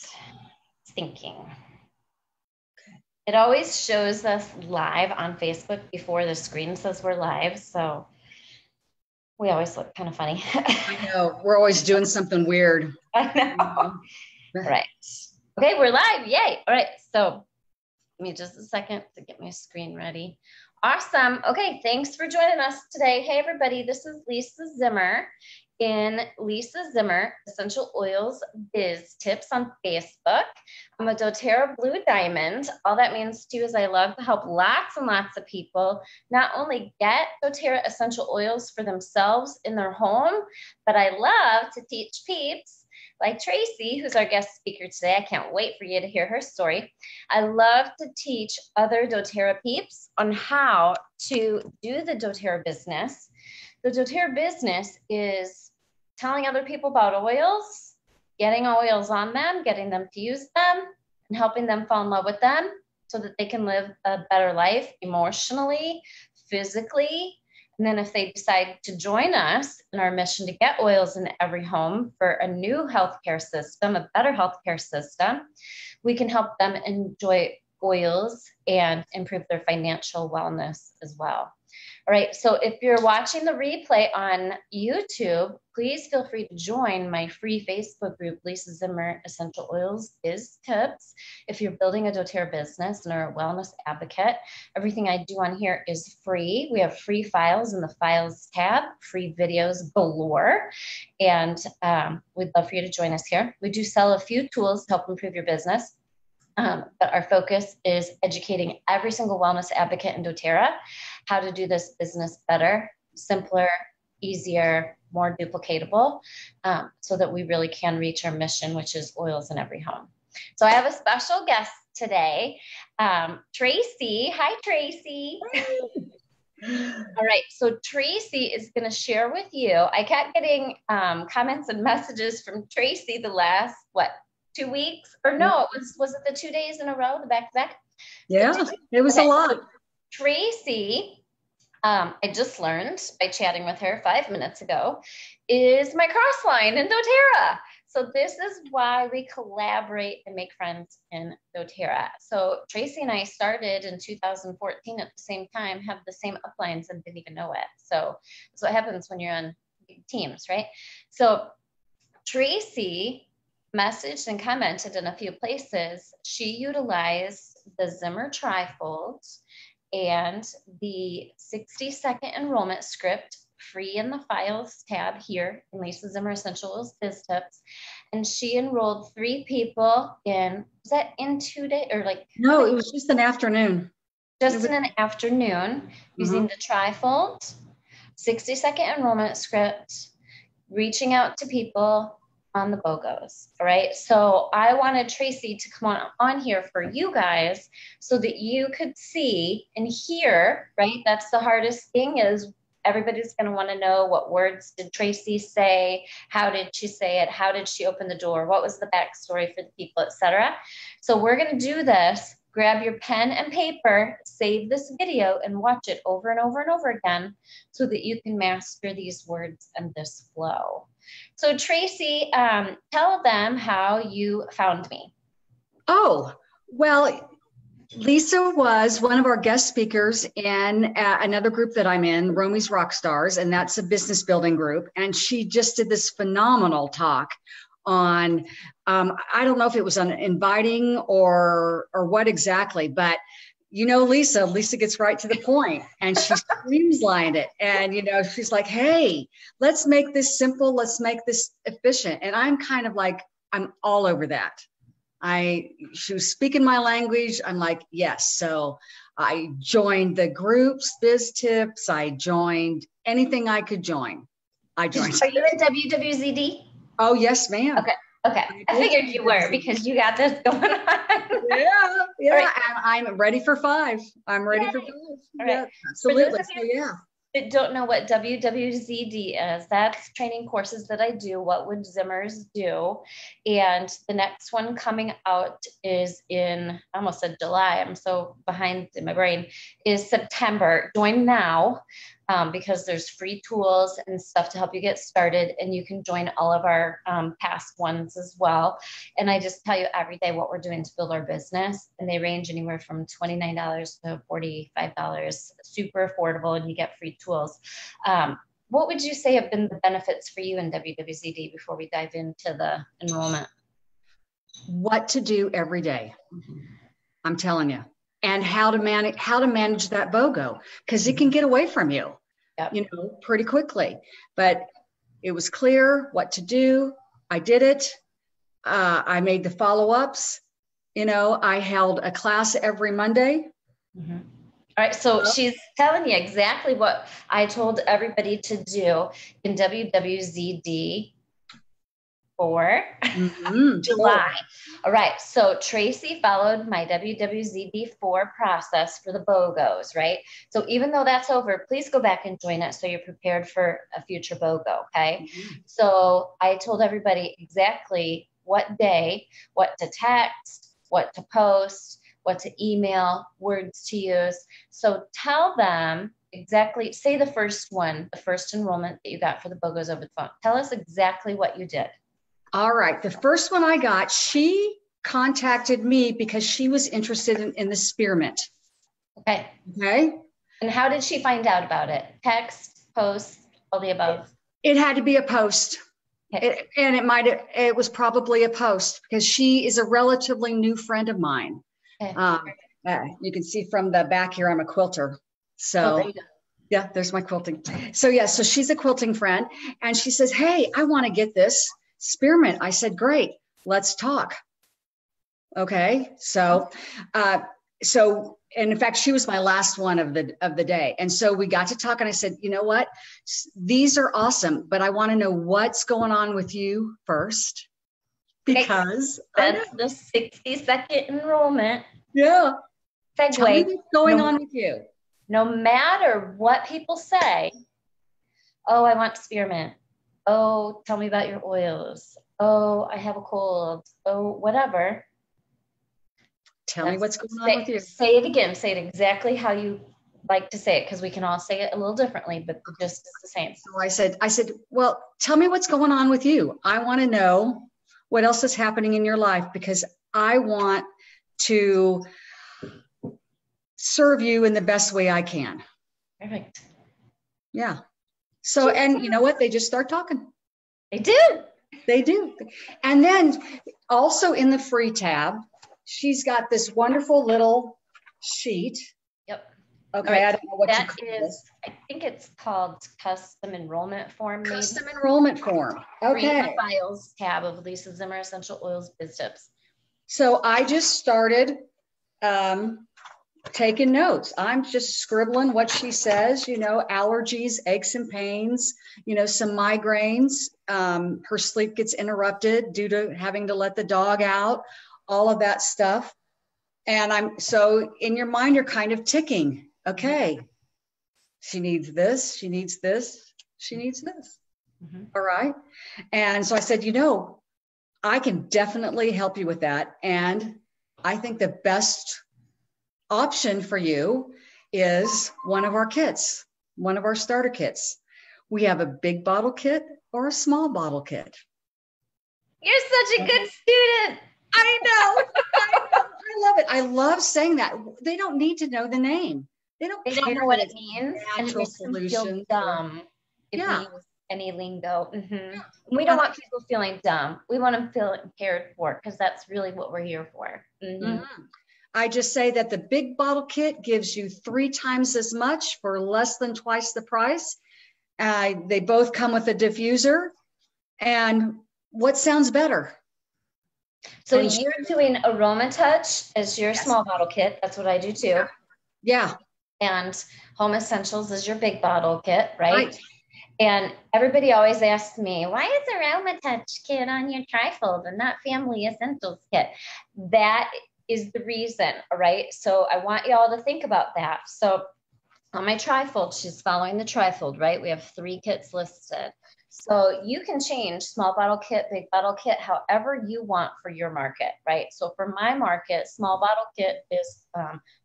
It's thinking. It always shows us live on Facebook before the screen says we're live. So we always look kind of funny. I know. We're always doing something weird. I know. Right. Okay, we're live. Yay. All right. So give me just a second to get my screen ready. Awesome. Okay, thanks for joining us today. Hey, everybody. This is Lisa Zimmer in Lisa Zimmer Essential Oils Biz Tips on Facebook. I'm a doTERRA Blue Diamond. All that means to you is I love to help lots and lots of people not only get doTERRA essential oils for themselves in their home, but I love to teach peeps like Tracy, who's our guest speaker today. I can't wait for you to hear her story. I love to teach other doTERRA peeps on how to do the doTERRA business. The doTERRA business is telling other people about oils, getting oils on them, getting them to use them, and helping them fall in love with them so that they can live a better life emotionally, physically. And then if they decide to join us in our mission to get oils in every home for a new healthcare system, a better healthcare system, we can help them enjoy oils and improve their financial wellness as well. All right, so if you're watching the replay on YouTube, please feel free to join my free Facebook group, Lisa Zimmer Essential Oils Biz Tips. If you're building a doTERRA business and are a wellness advocate, everything I do on here is free. We have free files in the Files tab, free videos galore, and we'd love for you to join us here. We do sell a few tools to help improve your business. But our focus is educating every single wellness advocate in doTERRA how to do this business better, simpler, easier, more duplicatable, so that we really can reach our mission, which is oils in every home. So I have a special guest today, Tracy. Hi, Tracy. All right, so Tracy is going to share with you. I kept getting comments and messages from Tracy the last, 2 weeks? Or no, was it the 2 days in a row, the back-to-back? Yeah, it was a lot. So Tracy, I just learned by chatting with her 5 minutes ago, is my cross line in doTERRA. So this is why we collaborate and make friends in doTERRA. So Tracy and I started in 2014 at the same time, have the same uplines and didn't even know it. So that's what happens when you're on teams, right? So Tracy messaged and commented in a few places. She utilized the Zimmer Trifold and the 60-second enrollment script free in the Files tab here in Lisa Zimmer Essential Oils Biz Tips. And she enrolled 3 people in, was that in 2 days or like? No, it was just an afternoon. Just in an afternoon using the Trifold, 60-second enrollment script, reaching out to people on the BOGOs. All right. So I wanted Tracy to come on here for you guys so that you could see and hear, right? That's the hardest thing is everybody's going to want to know what words did Tracy say? How did she say it? How did she open the door? What was the backstory for the people, etc. So we're going to do this. Grab your pen and paper, save this video and watch it over and over and over again so that you can master these words and this flow. So Tracy, tell them how you found me. Oh, well, Lisa was one of our guest speakers in another group that I'm in, Romy's Rockstars, and that's a business building group. And she just did this phenomenal talk on, I don't know if it was on inviting or what exactly, but you know, Lisa gets right to the point and she streamlined it. And, you know, she's like, hey, let's make this simple. Let's make this efficient. And I'm kind of like, I'm all over that. She was speaking my language. I'm like, yes. So I joined the groups, Biz Tips. I joined anything I could join. I joined. Are you in WWZD? Oh, yes, ma'am. Okay. I figured you were because you got this going on. Yeah. Right. And I'm ready for 5. I'm ready for 5. All yeah, right. absolutely. So, yeah. That don't know what WWZD is, that's training courses that I do. What would Zimmers do? And the next one coming out is in, I almost said July. I'm so behind in my brain, is September. Join now. because there's free tools and stuff to help you get started. And you can join all of our past ones as well. And I just tell you every day what we're doing to build our business. And they range anywhere from $29 to $45, super affordable, and you get free tools. What would you say have been the benefits for you in WWZD before we dive into the enrollment? What to do every day. I'm telling you. And how to manage that BOGO, because it can get away from you, pretty quickly. But it was clear what to do. I did it. I made the follow-ups. I held a class every Monday. Mm-hmm. All right. So she's telling you exactly what I told everybody to do in WWZD for July. All right. So Tracy followed my WWZD4 process for the BOGOs, right? So even though that's over, please go back and join it so you're prepared for a future BOGO. Okay. So I told everybody exactly what day, what to text, what to post, what to email, words to use. So tell them exactly, say the first one, the first enrollment that you got for the BOGOs over the phone. Tell us exactly what you did. All right. The first one I got, she contacted me because she was interested in the spearmint. Okay. Okay. And how did she find out about it? Text, post, all the above? It had to be a post. Okay. It was probably a post because she is a relatively new friend of mine. Okay. You can see from the back here, I'm a quilter. So yeah, there's my quilting. So she's a quilting friend. And she says, hey, I want to get this spearmint. I said, great, let's talk. Okay. So, and in fact, she was my last one of the day. And so we got to talk and I said, you know what, these are awesome, but I want to know what's going on with you first, because that's the 60-second enrollment. Yeah. Segue. Tell me what's going on with you. No matter what people say, oh, I want spearmint. Oh, tell me about your oils. Oh, I have a cold. Oh, whatever. Tell me what's going on with you. Say it again. Say it exactly how you like to say it, because we can all say it a little differently, but the gist is the same. So I said, well, tell me what's going on with you. I want to know what else is happening in your life, because I want to serve you in the best way I can. Perfect. Yeah. So, and you know what? They just start talking. They do. They do. And then also in the free tab, she's got this wonderful little sheet. Yep. Okay. Right. I don't know what that is. I think it's called custom enrollment form. Custom enrollment form. Okay. Free files tab of Lisa Zimmer Essential Oils Biz Tips. So I just started taking notes. I'm just scribbling what she says, allergies, aches and pains, some migraines. Her sleep gets interrupted due to having to let the dog out, all of that stuff. And so in your mind, you're kind of ticking. Okay. She needs this. She needs this. She needs this. Mm-hmm. All right. And so I said, I can definitely help you with that. And I think the best option for you is one of our kits, one of our starter kits. We have a big bottle kit or a small bottle kit. You're such a good student. I know. I love it. I love saying that. They don't need to know the name. They don't know what it means. And it makes them feel dumb if we use any lingo. Mm-hmm. Yeah. We don't want people feeling dumb. We want them to feel cared for, because that's really what we're here for. Mm-hmm. Mm-hmm. I just say that the big bottle kit gives you 3 times as much for less than twice the price. They both come with a diffuser. And what sounds better? So you're doing Aroma Touch as your small bottle kit. That's what I do too. Yeah. And Home Essentials is your big bottle kit, right? And everybody always asks me, why is Aroma Touch kit on your trifold and not Family Essentials kit? That is the reason, all right? So I want you all to think about that. So on my trifold, she's following the trifold, right? We have 3 kits listed. So you can change small bottle kit, big bottle kit, however you want for your market, right? So for my market, small bottle kit is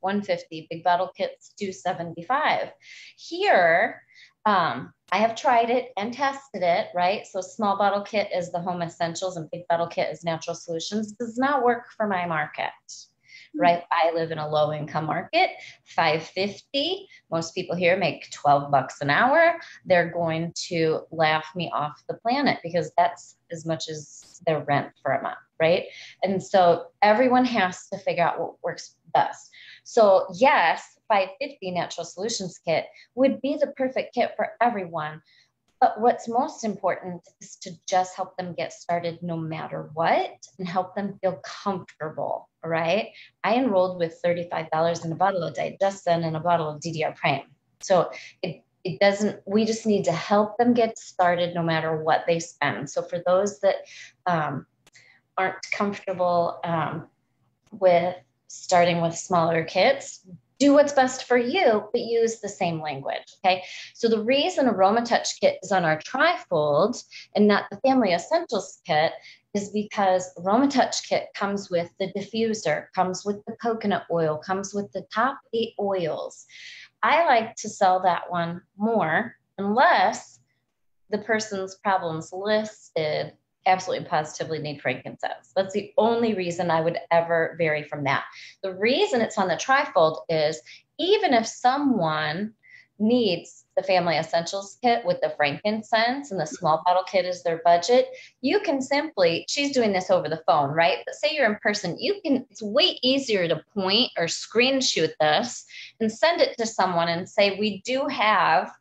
150, big bottle kit's 275. Here, I have tried it and tested it, right? So small bottle kit is the home essentials and big bottle kit is natural solutions. Does not work for my market, right? I live in a low income market, 550. Most people here make 12 bucks an hour. They're going to laugh me off the planet because that's as much as their rent for a month, right? And so everyone has to figure out what works best. So yes, 550 natural solutions kit would be the perfect kit for everyone. But what's most important is to just help them get started no matter what and help them feel comfortable, right? I enrolled with $35 in a bottle of Digestin and a bottle of DDR Prime. So it doesn't, we just need to help them get started no matter what they spend. So for those that aren't comfortable with starting with smaller kits, do what's best for you, but use the same language, okay? So the reason AromaTouch kit is on our trifold and not the Family Essentials kit is because AromaTouch kit comes with the diffuser, comes with the coconut oil, comes with the top 8 oils. I like to sell that one more unless the person's problems listed absolutely positively need frankincense. That's the only reason I would ever vary from that. The reason it's on the trifold is even if someone needs the Family Essentials kit with the frankincense and the small bottle kit is their budget, you can simply, she's doing this over the phone, right? But say you're in person, it's way easier to point or screenshot this and send it to someone and say, we do have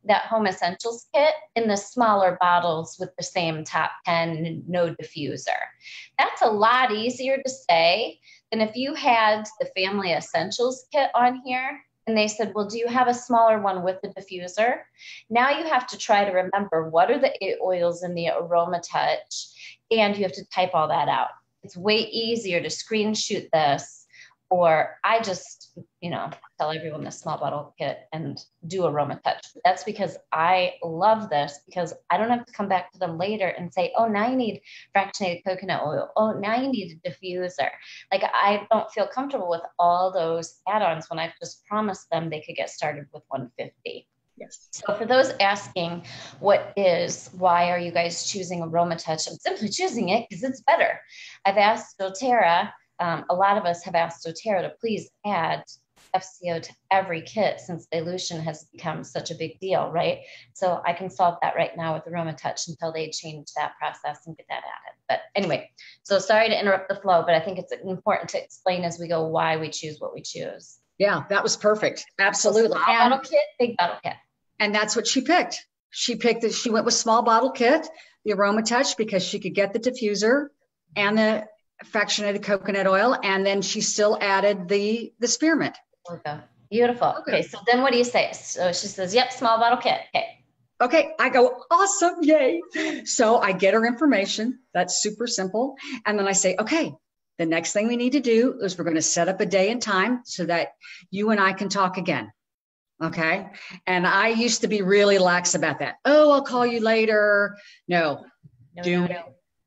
that home essentials kit in the smaller bottles with the same top 10 and no diffuser. That's a lot easier to say than if you had the Family Essentials kit on here and they said, well, do you have a smaller one with the diffuser? Now you have to try to remember what are the 8 oils in the AromaTouch, and you have to type all that out. It's way easier to screenshot this, or I just, tell everyone the small bottle kit and do AromaTouch. That's because I love this because I don't have to come back to them later and say, oh, now you need fractionated coconut oil. Oh, now you need a diffuser. Like I don't feel comfortable with all those add-ons when I've just promised them they could get started with 150. Yes. So for those asking, why are you guys choosing AromaTouch? I'm simply choosing it because it's better. I've asked doTERRA, a lot of us have asked doTERRA to please add FCO to every kit since dilution has become such a big deal, right? So I can solve that right now with AromaTouch until they change that process and get that added. But anyway, so sorry to interrupt the flow, but I think it's important to explain as we go why we choose what we choose. Yeah, that was perfect. Absolutely. So small bottle kit, big bottle kit. And that's what she picked. She went with small bottle kit, the AromaTouch, because she could get the diffuser and the fractionated coconut oil, and then she still added the spearmint. Okay. Beautiful. Okay, so then what do you say? So she says, yep, small bottle kit. Okay, I go, awesome, yay. So I get her information. That's super simple. And then I say, okay, the next thing we need to do is we're going to set up a day and time so that you and I can talk again. Okay. And I used to be really lax about that. Oh, I'll call you later. No. Do it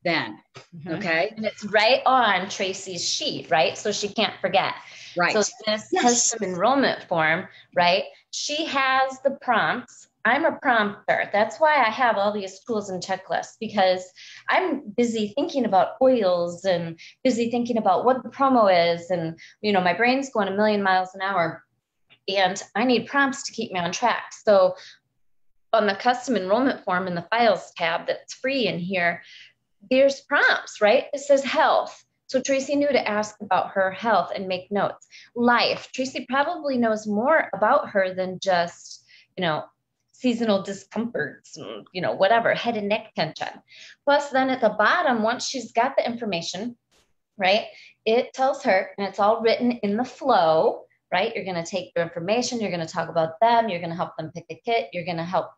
then. Mm-hmm. Okay. And it's right on Tracy's sheet, right? So she can't forget. Right. So this custom enrollment form, right? She has the prompts. I'm a prompter. That's why I have all these tools and checklists, because I'm busy thinking about oils and busy thinking about what the promo is. And, my brain's going a million miles an hour and I need prompts to keep me on track. So on the custom enrollment form in the files tab that's free in here, there's prompts, right? It says health. So Tracy knew to ask about her health and make notes. Life. Tracy probably knows more about her than just, seasonal discomforts, whatever, head and neck tension. Plus then at the bottom, once she's got the information, right, it tells her, and it's all written in the flow, right? You're going to take their information. You're going to talk about them. You're going to help them pick a kit. You're going to help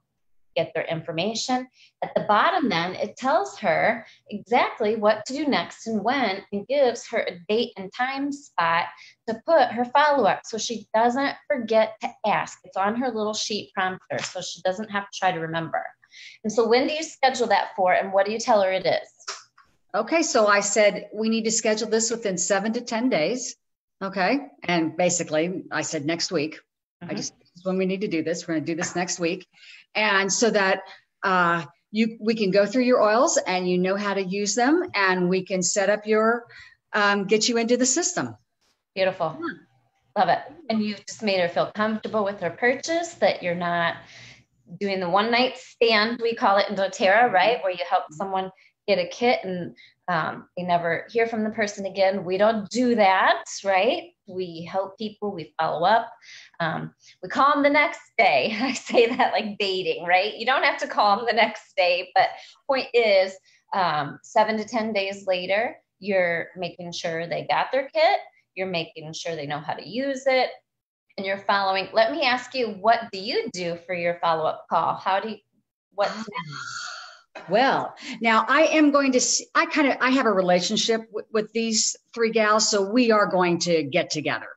get their information. At the bottom, then it tells her exactly what to do next and when, and gives her a date and time spot to put her follow-up so she doesn't forget to ask. It's on her little sheet prompter, so she doesn't have to try to remember. And so when do you schedule that for, and what do you tell her it is? Okay, so I said, we need to schedule this within 7 to 10 days. Okay. And basically I said next week. This is when we need to do this. We're going to do this next week. And so that we can go through your oils and you know how to use them, and we can set up your, get you into the system. Beautiful. Yeah. Love it. And you've just made her feel comfortable with her purchase, that you're not doing the one night stand, we call it in doTERRA, right? Where you help someone get a kit and they never hear from the person again. We don't do that, right? We help people, we follow up. We call them the next day. I say that like dating, right? You don't have to call them the next day, but point is 7 to 10 days later, you're making sure they got their kit. You're making sure they know how to use it, and you're following. Let me ask you, what do you do for your follow-up call? What's next? Well, now I am going to, I have a relationship with these 3 gals, so we are going to get together.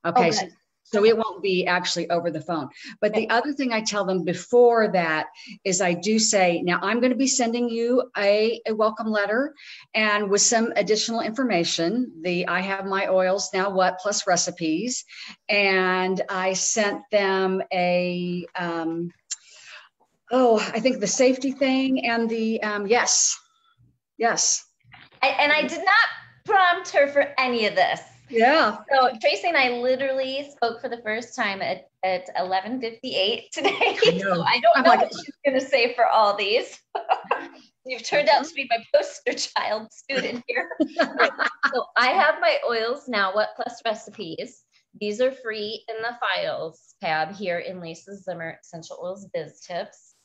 Okay. Okay. So it won't be actually over the phone. But the other thing I tell them before that is I do say, now I'm going to be sending you a welcome letter and with some additional information. I have my oils now, what, plus recipes. And I sent them I think the safety thing and the, yes. And I did not prompt her for any of this. Yeah. So Tracy and I literally spoke for the first time at 11:58 today. So I don't know what she's going to say for all these. You've turned out to be my poster child student here. So I have my oils now, what plus recipes. These are free in the files tab here in Lisa Zimmer Essential Oils Biz Tips.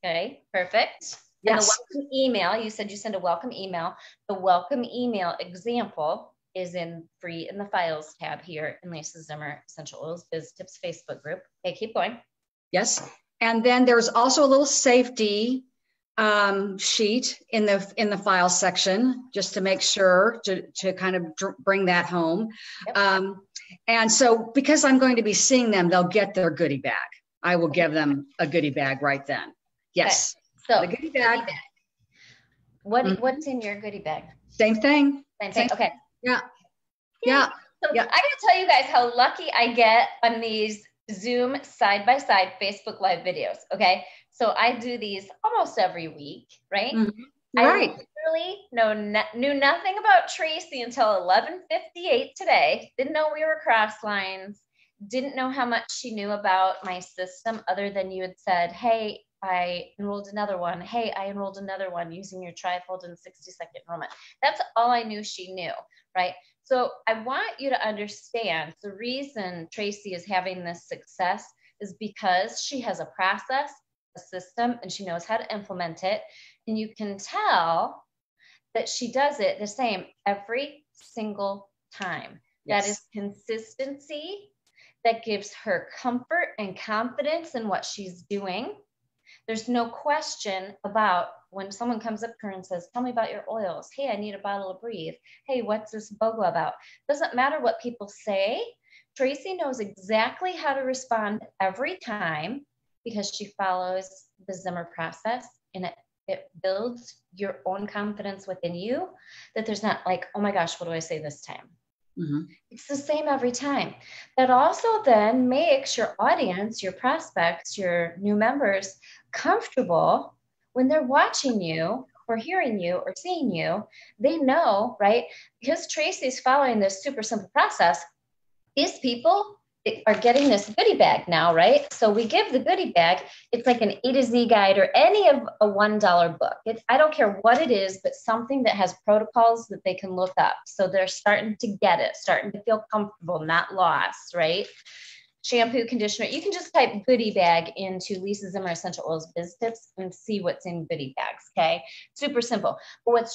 Okay, perfect. Yes. And the welcome email, you said you send a welcome email. The welcome email example is free in the files tab here in Lisa Zimmer Essential Oils Biz Tips Facebook group. Okay, keep going. Yes. And then there's also a little safety sheet in the file section, just to make sure to kind of bring that home. Yep. And so because I'm going to be seeing them, they'll get their goodie bag. I will give them a goodie bag right then. Yes. Okay. So the goodie bag. What's in your goodie bag? Same thing. Same thing. Okay. Yeah. So I gotta tell you guys how lucky I get on these Zoom side-by-side Facebook Live videos. Okay. So I do these almost every week, right? Mm-hmm. Right. I literally knew nothing about Tracy until 11:58 today. Didn't know we were cross lines. Didn't know how much she knew about my system, other than you had said, hey, I enrolled another one. Hey, I enrolled another one using your trifold and 60-second enrollment. That's all I knew she knew, right? So I want you to understand the reason Tracy is having this success is because she has a process, a system, and she knows how to implement it. And you can tell that she does it the same every single time. Yes. That is consistency that gives her comfort and confidence in what she's doing. There's no question about when someone comes up to her and says, tell me about your oils. Hey, I need a bottle of Breathe. Hey, what's this BOGO about? Doesn't matter what people say. Tracy knows exactly how to respond every time because she follows the Zimmer process, and it builds your own confidence within you, that there's not like, oh my gosh, what do I say this time? Mm-hmm. It's the same every time. That also then makes your audience, your prospects, your new members comfortable when they're watching you or hearing you or seeing you. They know, right? Because Tracy's following this super simple process, these people are getting this goodie bag now, right? So we give the goodie bag. It's like an A to Z guide or any of a $1 book. I don't care what it is, but something that has protocols that they can look up. So they're starting to get it, starting to feel comfortable, not lost, right? Shampoo, conditioner. You can just type goodie bag into Lisa Zimmer Essential Oils Biz Tips and see what's in goodie bags, okay? Super simple. But what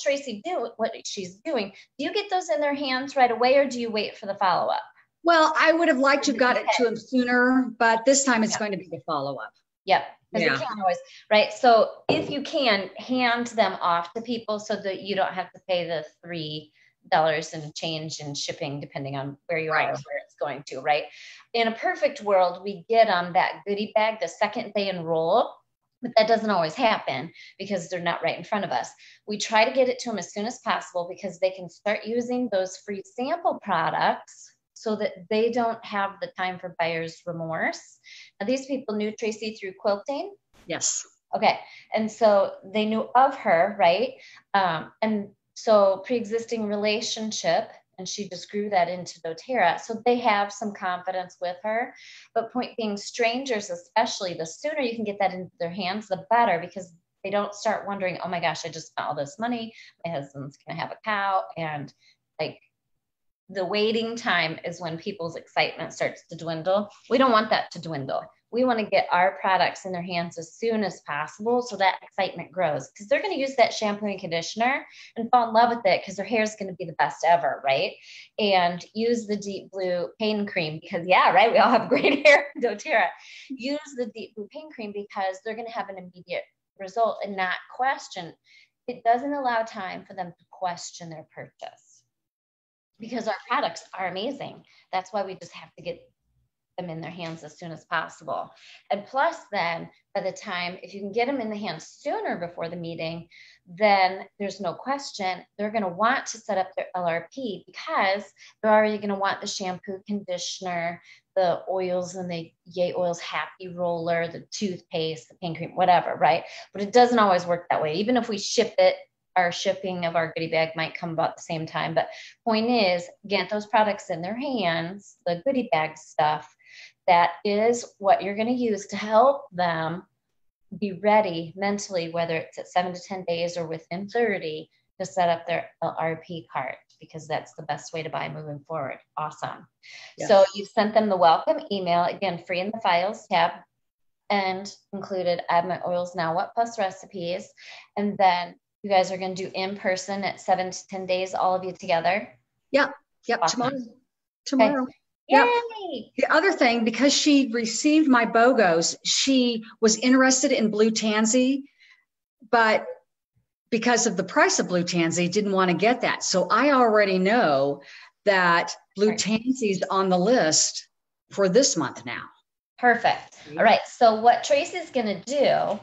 she's doing, do you get those in their hands right away, or do you wait for the follow-up? Well, I would have liked to have got it to him sooner, but this time it's going to be the follow-up. Yep. Because you can't always, right? So if you can, hand them off to people so that you don't have to pay the $3 and change in shipping, depending on where you are or where it's going to, right? In a perfect world, we get them that goodie bag the second they enroll. But that doesn't always happen because they're not right in front of us. We try to get it to them as soon as possible because they can start using those free sample products so that they don't have the time for buyer's remorse. Now, these people knew Tracy through quilting. Yes. Okay. And so they knew of her, right? And so pre-existing relationship, and she just grew that into doTERRA. So they have some confidence with her. But point being, strangers, especially, the sooner you can get that into their hands, the better, because they don't start wondering, oh my gosh, I just spent all this money. My husband's going to have a cow. And like, the waiting time is when people's excitement starts to dwindle. We don't want that to dwindle. We want to get our products in their hands as soon as possible so that excitement grows, because they're going to use that shampoo and conditioner and fall in love with it because their hair is going to be the best ever, right? And use the deep blue pain cream because, yeah, right, we all have great hair, doTERRA. Use the deep blue pain cream because they're going to have an immediate result and not question. It doesn't allow time for them to question their purchase, because our products are amazing. That's why we just have to get them in their hands as soon as possible. And plus then, by the time, if you can get them in the hands sooner before the meeting, then there's no question they're going to want to set up their LRP because they're already going to want the shampoo, conditioner, the oils, and the Yay Oils Happy Roller, the toothpaste, the pain cream, whatever, right? But it doesn't always work that way. Even if we ship it, our shipping of our goodie bag might come about the same time. But point is, get those products in their hands, the goodie bag stuff. That is what you're going to use to help them be ready mentally, whether it's at 7 to 10 days or within 30, to set up their LRP cart, because that's the best way to buy moving forward. Awesome. Yeah. So you've sent them the welcome email, again, free in the files tab, and included add my oils now what plus recipes. And then you guys are going to do in person at 7 to 10 days, all of you together? Yep. Awesome. Tomorrow. Okay. Yep. Yay! The other thing, because she received my BOGOs, she was interested in blue tansy, but because of the price of blue tansy, didn't want to get that. So I already know that blue tansy is on the list for this month now. Perfect. All right. So what Tracy's going to do,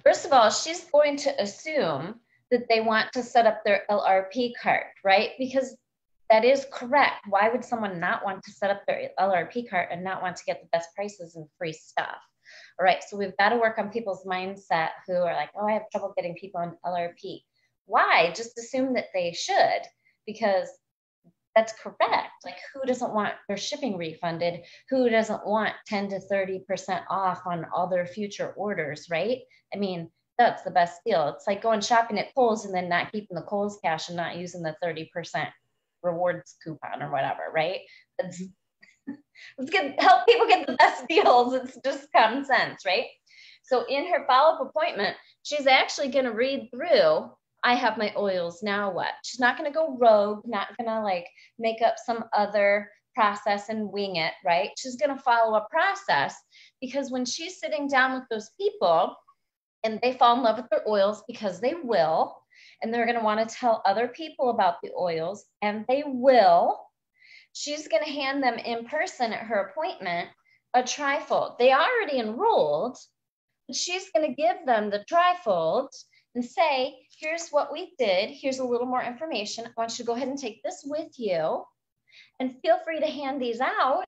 first of all, she's going to assume that they want to set up their LRP cart, right? Because that is correct. Why would someone not want to set up their LRP cart and not want to get the best prices and free stuff? All right. So we've got to work on people's mindset who are like, oh, I have trouble getting people on LRP. Why? Just assume that they should, because that's correct. Like, who doesn't want their shipping refunded? Who doesn't want 10 to 30% off on all their future orders, right? I mean, that's the best deal. It's like going shopping at Kohl's and then not keeping the Kohl's cash and not using the 30% rewards coupon or whatever, right? Let's help people get the best deals. It's just common sense, right? So in her follow-up appointment, she's actually going to read through, I have my oils, now what? She's not going to go rogue, not going to like make up some other process and wing it, right? She's going to follow a process, because when she's sitting down with those people and they fall in love with their oils, because they will, and they're going to want to tell other people about the oils, and they will, she's going to hand them in person at her appointment a trifold. They already enrolled, but she's going to give them the trifold and say, here's what we did. Here's a little more information. I want you to go ahead and take this with you, and feel free to hand these out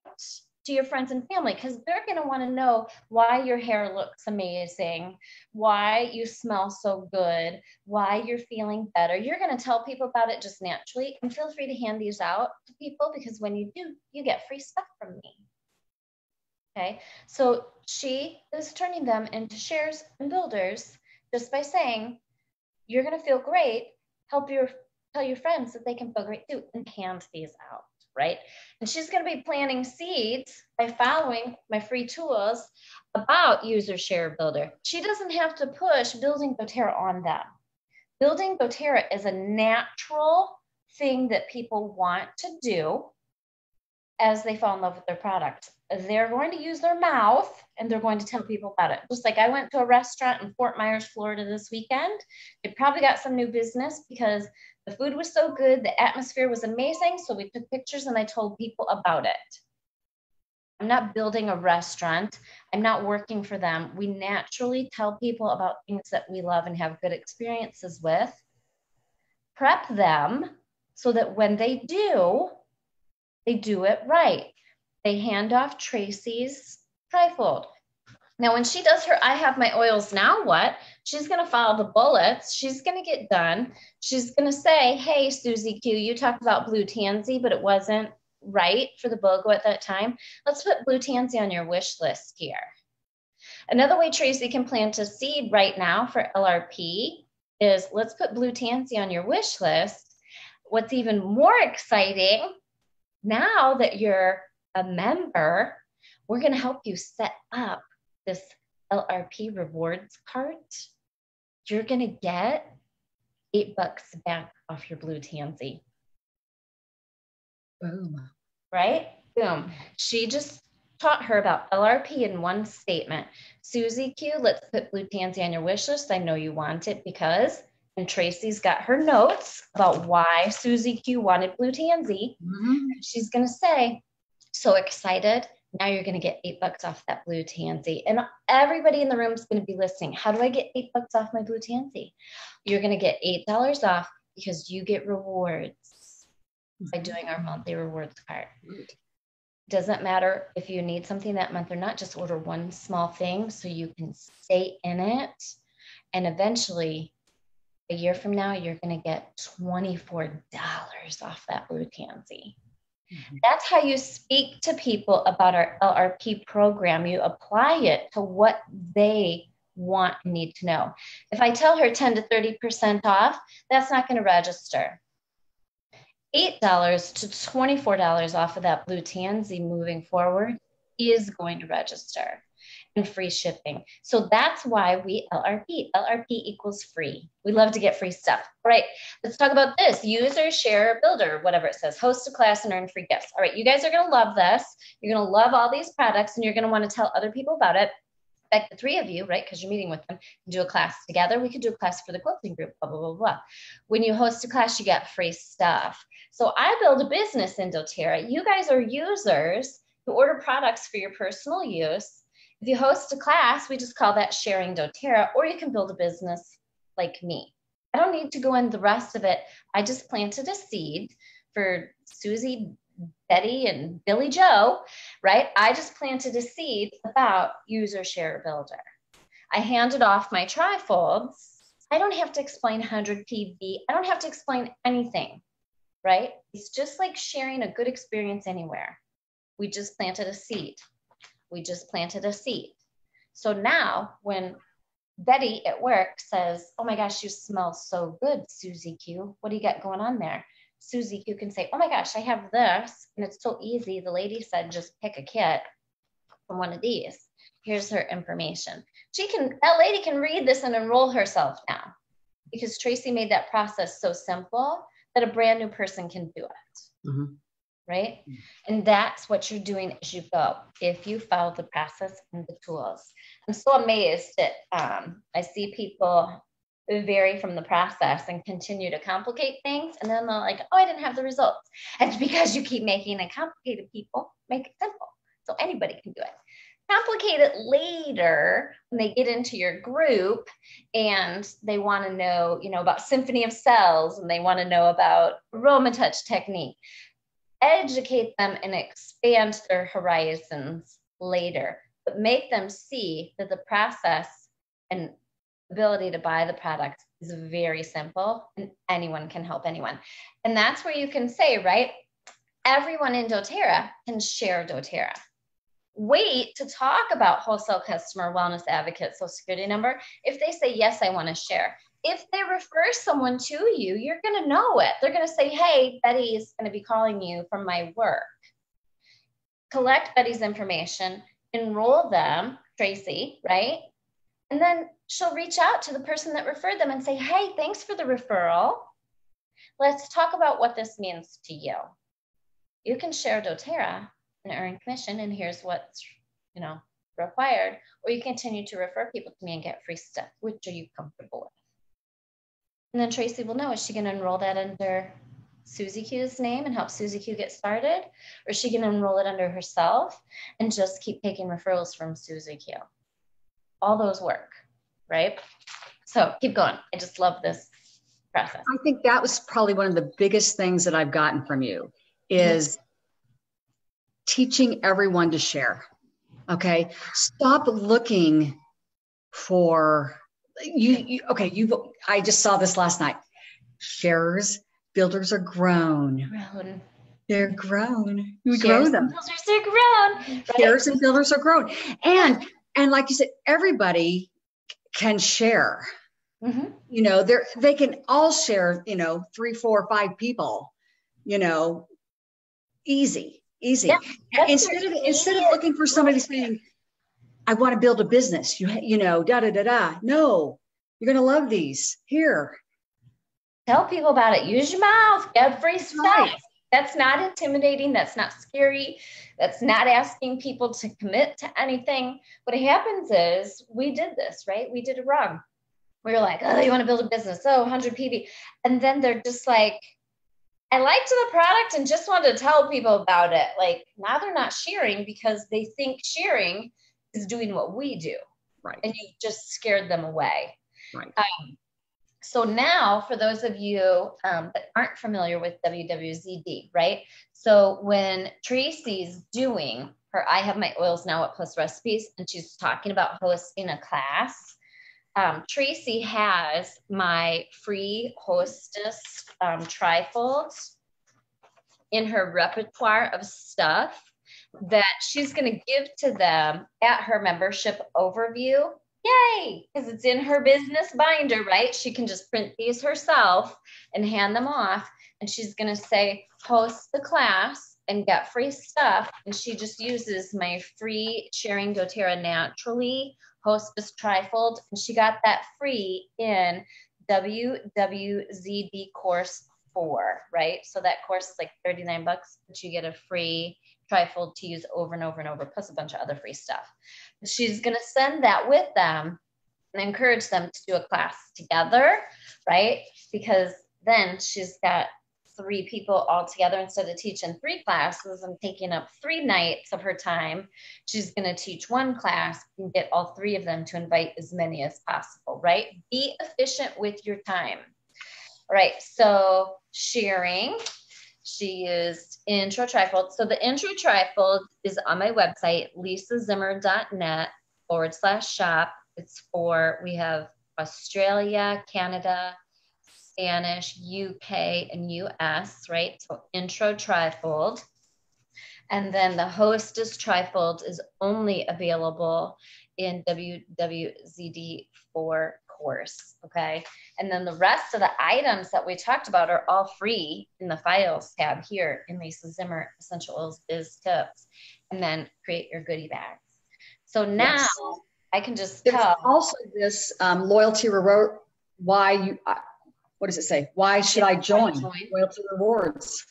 to your friends and family, because they're going to want to know why your hair looks amazing, why you smell so good, why you're feeling better. You're going to tell people about it just naturally, and feel free to hand these out to people, because when you do, you get free stuff from me. Okay, so she is turning them into shares and builders just by saying, you're going to feel great, tell your friends that they can feel great too, and hand these out. Right? And she's going to be planting seeds by following my free tools about user share builder. She doesn't have to push building doTERRA on them. Building doTERRA is a natural thing that people want to do as they fall in love with their product. They're going to use their mouth and they're going to tell people about it. Just like I went to a restaurant in Fort Myers, Florida this weekend. They probably got some new business because the food was so good, the atmosphere was amazing. So we took pictures and I told people about it. I'm not building a restaurant. I'm not working for them. We naturally tell people about things that we love and have good experiences with, prep them so that when they do it right. They hand off Tracy's trifold. Now, when she does her I have my oils, now what? She's going to follow the bullets. She's going to get done. She's going to say, hey, Susie Q, you talked about blue tansy, but it wasn't right for the BOGO at that time. Let's put blue tansy on your wish list here. Another way Tracy can plant a seed right now for LRP is let's put blue tansy on your wish list. What's even more exciting, now that you're a member, we're going to help you set up this LRP rewards cart. You're going to get $8 back off your blue tansy. Boom. Right? Boom. She just taught her about LRP in one statement. Susie Q, let's put blue tansy on your wish list. I know you want it because, and Tracy's got her notes about why Susie Q wanted blue tansy. Mm-hmm. She's going to say, so excited. Now you're going to get $8 off that blue tansy. And everybody in the room is going to be listening. How do I get $8 off my blue tansy? You're going to get $8 off because you get rewards by doing our monthly rewards card. Doesn't matter if you need something that month or not, just order one small thing so you can stay in it. And eventually, a year from now, you're going to get $24 off that blue tansy. Mm-hmm. That's how you speak to people about our LRP program. You apply it to what they want and need to know. If I tell her 10 to 30% off, that's not going to register. $8 to $24 off of that blue tansy moving forward is going to register, and free shipping. So that's why we LRP. LRP equals free. We love to get free stuff. All right, let's talk about this. User, share, builder, whatever it says. Host a class and earn free gifts. All right, you guys are going to love this. You're going to love all these products, and you're going to want to tell other people about it. In fact, the three of you, right, because you're meeting with them, can do a class together. We could do a class for the quilting group, blah, blah, blah, blah. When you host a class, you get free stuff. So I build a business in doTERRA. You guys are users who order products for your personal use. If you host a class, we just call that sharing doTERRA, or you can build a business like me. I don't need to go into the rest of it. I just planted a seed for Susie, Betty, and Billy Joe, right? I just planted a seed about user, share, builder. I handed off my trifolds. I don't have to explain 100 PV. I don't have to explain anything, right? It's just like sharing a good experience anywhere. We just planted a seed. We just planted a seed. So now when Betty at work says, oh my gosh, you smell so good, Susie Q. What do you got going on there? Susie Q can say, oh my gosh, I have this. And it's so easy. The lady said, just pick a kit from one of these. Here's her information. That lady can read this and enroll herself now because Tracy made that process so simple that a brand new person can do it. Mm-hmm. Right? And that's what you're doing as you go, if you follow the process and the tools. I'm so amazed that I see people vary from the process and continue to complicate things. And then they're like, oh, I didn't have the results. And it's because you keep making it complicated. People make it simple. So anybody can do it. Complicate it later when they get into your group and they want to know, about symphony of cells, and they want to know about aroma touch technique. Educate them and expand their horizons later, but make them see that the process and ability to buy the product is very simple and anyone can help anyone. And that's where you can say, right, everyone in doTERRA can share doTERRA. Wait to talk about wholesale customer wellness advocate social security number if they say, yes, I want to share. If they refer someone to you, you're going to know it. They're going to say, hey, Betty is going to be calling you from my work. Collect Betty's information, enroll them, Tracy, right? And then she'll reach out to the person that referred them and say, hey, thanks for the referral. Let's talk about what this means to you. You can share doTERRA and earn commission, and here's what's, required. Or you continue to refer people to me and get free stuff. Which are you comfortable with? And then Tracy will know, is she going to enroll that under Susie Q's name and help Susie Q get started, or she can enroll it under herself and just keep taking referrals from Susie Q. All those work, right? So keep going. I just love this process. I think that was probably one of the biggest things that I've gotten from you is teaching everyone to share. Okay. Stop looking for I just saw this last night. Sharers, builders are grown. They're grown. We grow them. Builders are grown. Right? Sharers and builders are grown. And like you said, everybody can share. Mm-hmm. You know, they can all share, 3, 4, 5 people, easy. Yeah, instead of looking for somebody saying, I want to build a business, No, you're going to love these. Here. Tell people about it. Use your mouth. Get free stuff. Right. That's not intimidating. That's not scary. That's not asking people to commit to anything. What happens is we did this, right? We did it wrong. We were like, oh, you want to build a business? Oh, 100 PV. And then they're just like, I liked the product and just wanted to tell people about it. Like now they're not sharing because they think sharing is doing what we do. Right. And you just scared them away. Right. So now for those of you that aren't familiar with WWZD, right? So when Tracy's doing her I Have My Oils Now What Plus recipes, and she's talking about hosting a class, Tracy has my free hostess trifold in her repertoire of stuff that she's going to give to them at her membership overview. Yay! Because it's in her business binder, right? She can just print these herself and hand them off. And she's going to say, host the class and get free stuff. And she just uses my free Sharing doTERRA Naturally hostess trifold. And she got that free in WWZD course 4, right? So that course is like $39, but you get a free trifold to use over and over and over, plus a bunch of other free stuff. She's going to send that with them and encourage them to do a class together, right? Because then she's got 3 people all together instead of teaching 3 classes and taking up 3 nights of her time. She's going to teach 1 class and get all 3 of them to invite as many as possible, right? Be efficient with your time. All right, so sharing. She used intro trifold. So the intro trifold is on my website, lisazimmer.net/shop. It's we have Australia, Canada, Spanish, UK, and US, right? So intro trifold. And then the hostess trifold is only available in WWZD4 course, okay? And then the rest of the items that we talked about are all free in the files tab here in Lisa Zimmer Essential Oils Biz Tips, and then create your goodie bags. So now yes. I can just tell. There's also this loyalty reward. What does it say? Why should I join? Loyalty rewards.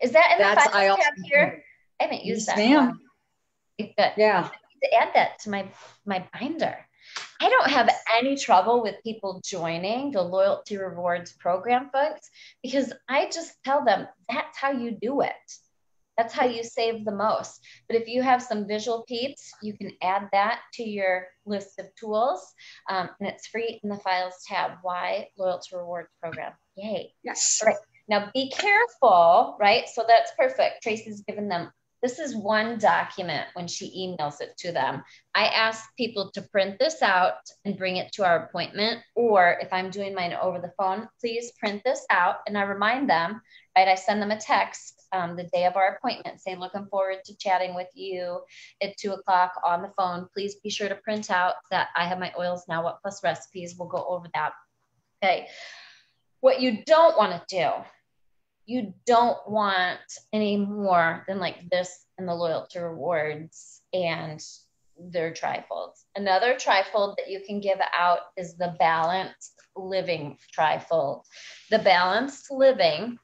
Is that in the files tab here? I haven't used that. Ma'am. Yeah. I need to add that to my binder. I don't have any trouble with people joining the loyalty rewards program, folks, because I just tell them that's how you do it. That's how you save the most. But if you have some visual peeps, you can add that to your list of tools. And it's free in the files tab. Why loyalty rewards program? Yay. Yes. All right. Now be careful, right? So that's perfect. Tracy's given them. This is one document when she emails it to them. I ask people to print this out and bring it to our appointment, or if I'm doing mine over the phone, please print this out. And I remind them, right? I send them a text the day of our appointment, say, looking forward to chatting with you at 2:00 on the phone. Please be sure to print out that I Have My Oils Now What Plus recipes. We'll go over that. Okay. What you don't want to do, you don't want any more than like this and the loyalty rewards and their trifolds. Another trifold that you can give out is the balanced living trifold. The balanced living,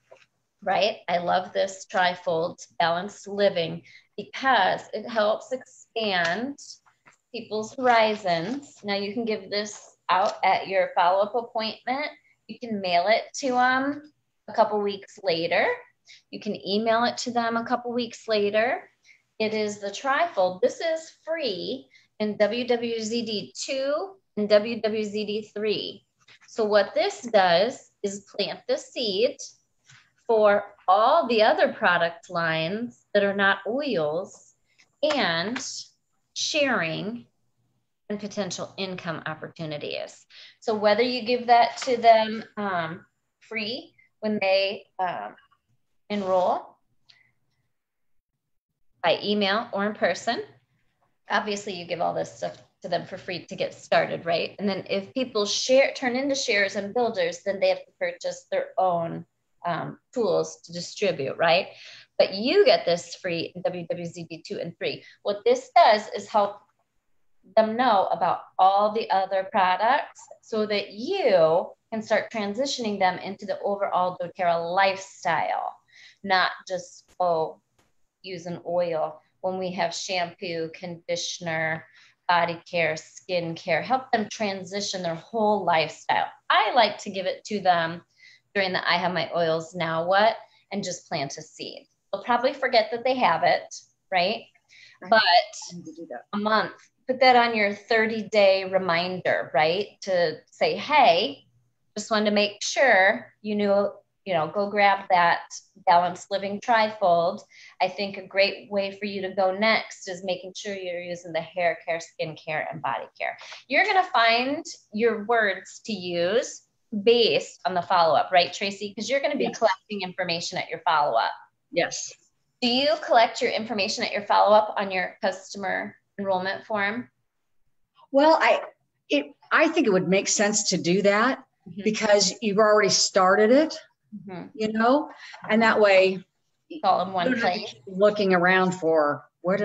right? I love this trifold, balanced living, because it helps expand people's horizons. Now you can give this out at your follow-up appointment. You can mail it to them. a couple weeks later. You can email it to them a couple weeks later. It is the trifold. This is free in WWZD2 and WWZD3. So what this does is plant the seed for all the other product lines that are not oils and sharing and potential income opportunities. So whether you give that to them free when they enroll by email or in person, obviously you give all this stuff to them for free to get started, right? And then if people turn into sharers and builders, then they have to purchase their own tools to distribute, right? But you get this free in WWZD2 and 3. What this does is help them know about all the other products so that you can start transitioning them into the overall doTERRA lifestyle, not just, use an oil when we have shampoo, conditioner, body care, skin care, help them transition their whole lifestyle. I like to give it to them during the I have my oils now what, and just plant a seed. They'll probably forget that they have it, right? But a month, put that on your 30-day reminder, right? To say, hey, just wanted to make sure you knew, go grab that Balanced Living Trifold. I think a great way for you to go next is making sure you're using the hair care, skin care, and body care. You're going to find your words to use based on the follow-up, right, Tracy? Because you're going to be collecting information at your follow-up. Yes. Do you collect your information at your follow-up on your customer enrollment form? Well, I think it would make sense to do that because you've already started it, and that way it's all in one place. Looking around for what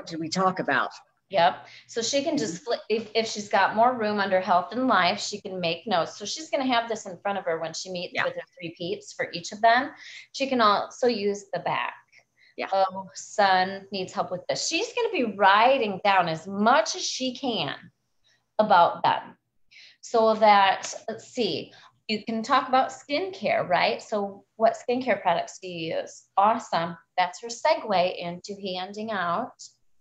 did we talk about? Yep. So she can just flip, if she's got more room under health and life, she can make notes. So she's going to have this in front of her when she meets with her 3 peeps for each of them. She can also use the back. Yeah. Oh, son needs help with this. She's going to be writing down as much as she can about them so that, let's see, you can talk about skincare, right? So what skincare products do you use? Awesome. That's her segue into handing out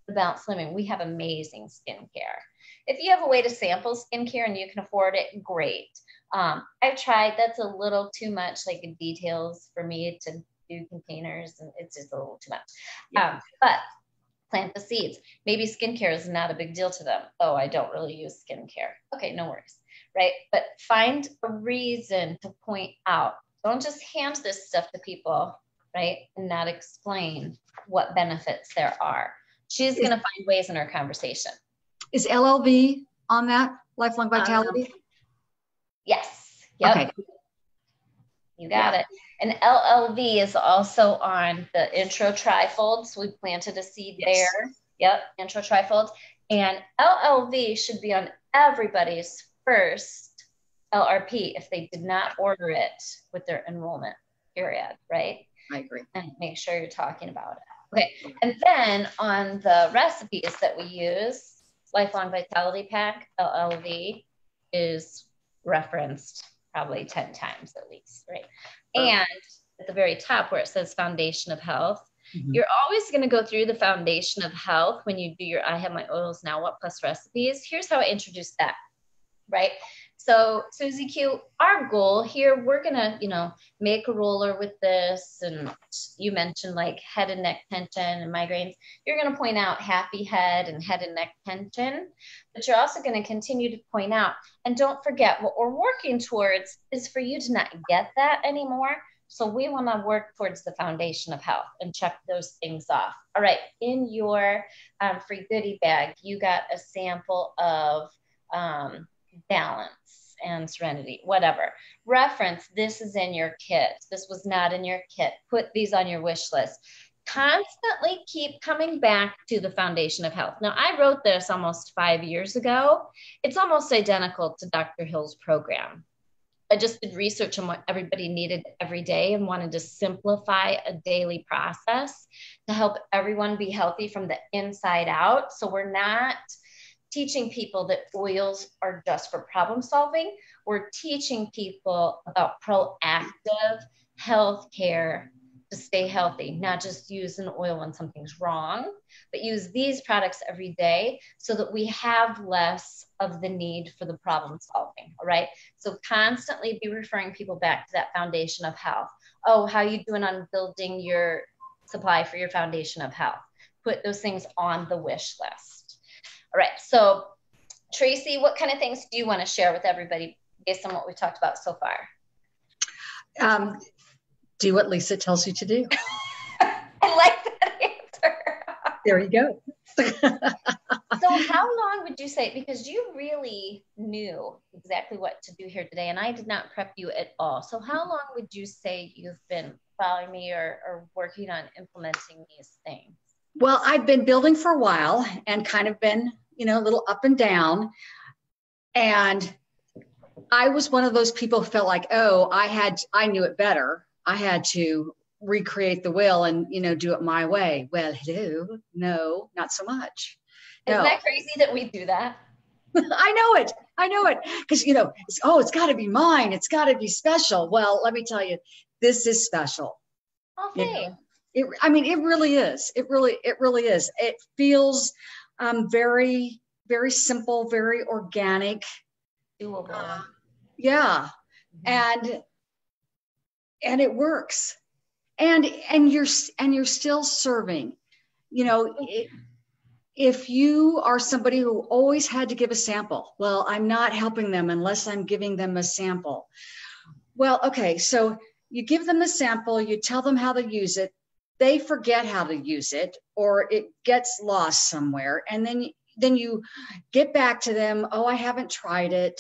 the Balanced Living. We have amazing skincare. If you have a way to sample skincare and you can afford it, great. I've tried, that's a little too much like details for me to do containers, and it's just a little too much. But plant the seeds. Maybe skincare is not a big deal to them. Oh, I don't really use skincare. Okay, no worries, right? But find a reason to point out. Don't just hand this stuff to people, right? And not explain what benefits there are. She's going to find ways in her conversation. Is LLV on that, Lifelong Vitality? Yes. Yep. Okay. You got it. And LLV is also on the intro trifolds. We planted a seed there. Yep, intro trifolds. And LLV should be on everybody's first LRP if they did not order it with their enrollment period, right? I agree. And make sure you're talking about it. Okay. And then on the recipes that we use, Lifelong Vitality Pack, LLV, is referenced probably 10 times at least, right? And at the very top where it says Foundation of Health, you're always going to go through the Foundation of Health when you do your I Have My Oils Now What plus recipes. Here's how I introduce that, right? So Susie Q, our goal here, we're going to, make a roller with this. And you mentioned like head and neck tension and migraines. You're going to point out happy head and neck tension, but you're also going to continue to point out, and don't forget what we're working towards is for you to not get that anymore. So we want to work towards the Foundation of Health and check those things off. All right. In your free goodie bag, you got a sample of balance and serenity, whatever. Reference, this is in your kit. This was not in your kit. Put these on your wish list. Constantly keep coming back to the Foundation of Health. Now, I wrote this almost 5 years ago. It's almost identical to Dr. Hill's program. I just did research on what everybody needed every day and wanted to simplify a daily process to help everyone be healthy from the inside out. So we're not teaching people that oils are just for problem solving. We're teaching people about proactive health care to stay healthy, not just use an oil when something's wrong, but use these products every day so that we have less of the need for the problem solving. All right. So constantly be referring people back to that foundation of health. Oh, how are you doing on building your supply for your foundation of health? Put those things on the wish list. All right. So Tracy, what kind of things do you want to share with everybody based on what we talked about so far? Do what Lisa tells you to do. I like that answer. There you go. So how long would you say, because you really knew exactly what to do here today, and I did not prep you at all. So how long would you say you've been following me or working on implementing these things? Well, I've been building for a while and kind of been, a little up and down. And I was one of those people who felt like, oh, I knew it better. I had to recreate the wheel and, do it my way. Well, hello. No, not so much. Isn't that crazy that we do that? I know it. Because, it's got to be mine. It's got to be special. Well, let me tell you, this is special. Okay. It really is. It really is. It feels very, very simple, very organic. Doable. Yeah. Mm-hmm. And it works. And you're still serving. If you are somebody who always had to give a sample, well, I'm not helping them unless I'm giving them a sample. Well, okay, so you give them the sample, you tell them how to use it, they forget how to use it, or it gets lost somewhere. And then you get back to them, oh, I haven't tried it.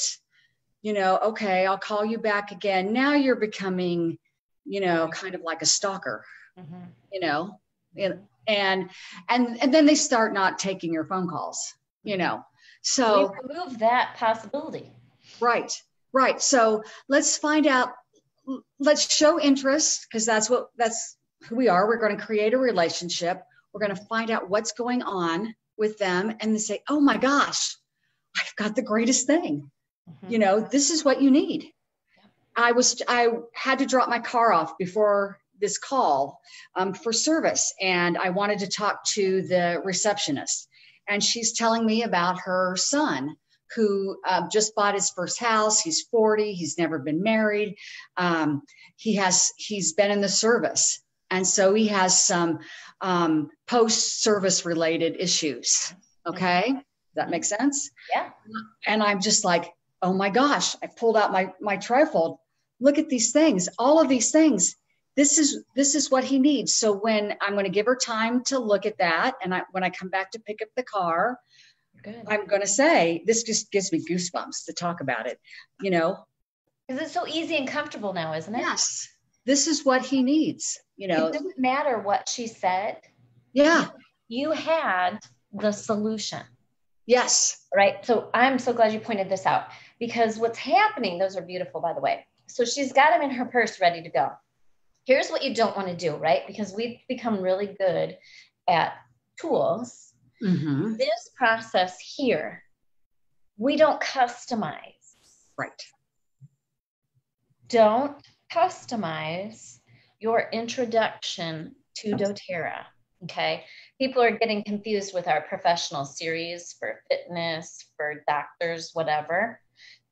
Okay, I'll call you back again. Now you're becoming, kind of like a stalker, and then they start not taking your phone calls, so we remove that possibility. Right. So let's find out, let's show interest, because that's who we are. We're going to create a relationship. We're going to find out what's going on with them, and then say, oh my gosh, I've got the greatest thing. Mm-hmm. This is what you need. Yeah. I had to drop my car off before this call for service, and I wanted to talk to the receptionist, and she's telling me about her son who just bought his first house. He's 40. He's never been married. He's been in the service, and so he has some post-service related issues. Okay, does that make sense? Yeah. And I'm just like, oh my gosh! I pulled out my trifold. Look at these things. All of these things. This is what he needs. So when I'm going to give her time to look at that, and when I come back to pick up the car, good. I'm going to say, this just gives me goosebumps to talk about it, Because it's so easy and comfortable now, isn't it? Yes. This is what he needs, It didn't matter what she said. Yeah. You had the solution. Yes. Right. So I'm so glad you pointed this out, because what's happening, those are beautiful, by the way. So she's got them in her purse ready to go. Here's what you don't want to do, right? Because we've become really good at tools. Mm-hmm. This process here, we don't customize. Right. Don't customize your introduction to doTERRA, okay? People are getting confused with our professional series for fitness, for doctors, whatever.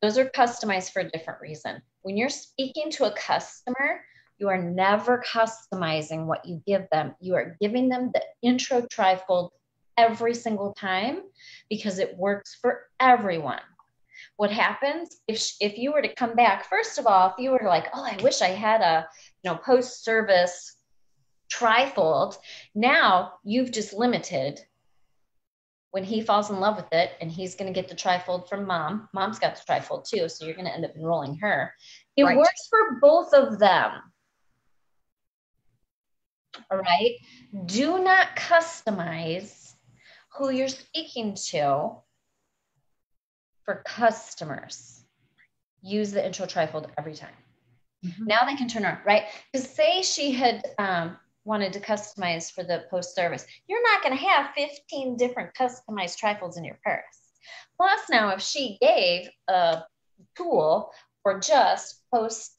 Those are customized for a different reason. When you're speaking to a customer, you are never customizing what you give them. You are giving them the intro trifold every single time because it works for everyone. What happens if you were to come back, first of all, if you were like, oh, I wish I had a post-service trifold, now you've just limited when he falls in love with it, and he's going to get the trifold from mom. Mom's got the trifold too, so you're going to end up enrolling her. It right. works for both of them. All right. Do not customize who you're speaking to for customers. Use the intro trifold every time. Mm-hmm. Now they can turn around, right? Because say she had wanted to customize for the post-service. You're not going to have 15 different customized trifolds in your purse. Plus now if she gave a tool for just post